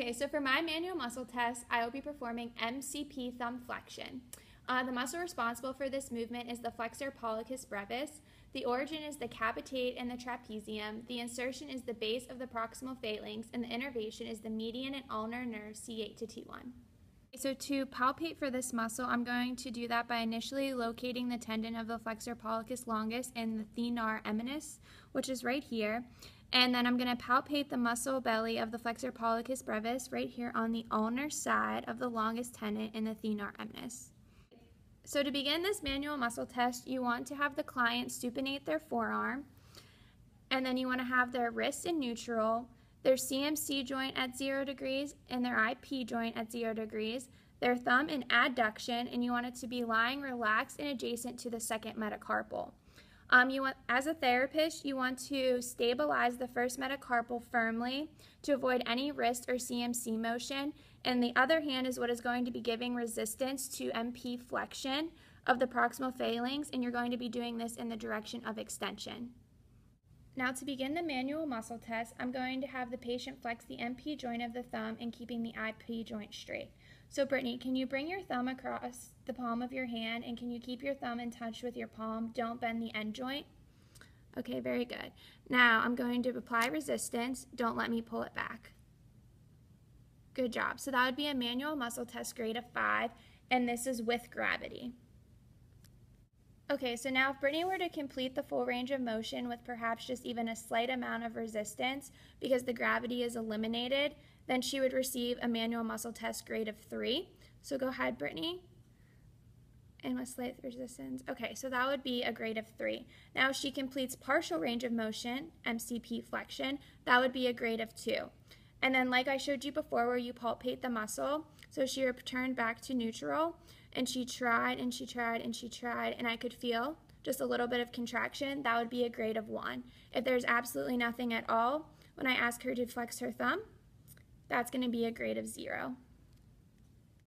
Okay, so for my manual muscle test, I will be performing MCP Thumb Flexion. The muscle responsible for this movement is the flexor pollicis brevis. The origin is the capitate and the trapezium. The insertion is the base of the proximal phalanx, and the innervation is the median and ulnar nerves C8 to T1. So to palpate for this muscle, I'm going to do that by initially locating the tendon of the flexor pollicis longus in the thenar eminence, which is right here. And then I'm going to palpate the muscle belly of the flexor pollicis brevis right here on the ulnar side of the longest tendon in the thenar eminence. So to begin this manual muscle test, you want to have the client supinate their forearm, and then you want to have their wrist in neutral, their CMC joint at 0 degrees, and their IP joint at 0 degrees, their thumb in adduction, and you want it to be lying relaxed and adjacent to the second metacarpal. As a therapist, you want to stabilize the first metacarpal firmly to avoid any wrist or CMC motion, and the other hand is what is going to be giving resistance to MP flexion of the proximal phalanx, and you're going to be doing this in the direction of extension. Now to begin the manual muscle test, I'm going to have the patient flex the MP joint of the thumb and keeping the IP joint straight. So Brittany, can you bring your thumb across the palm of your hand, and can you keep your thumb in touch with your palm? Don't bend the end joint. Okay, very good. Now I'm going to apply resistance. Don't let me pull it back. Good job. So that would be a manual muscle test grade of 5, and this is with gravity. Okay, so now if Brittany were to complete the full range of motion with perhaps just even a slight amount of resistance because the gravity is eliminated, then she would receive a manual muscle test grade of 3. So go ahead, Brittany. And with slight resistance. Okay, so that would be a grade of 3. Now if she completes partial range of motion, MCP flexion, that would be a grade of 2. And then like I showed you before where you palpate the muscle, so she returned back to neutral, and she tried and she tried and she tried, and I could feel just a little bit of contraction, that would be a grade of 1. If there's absolutely nothing at all, when I ask her to flex her thumb, that's going to be a grade of 0.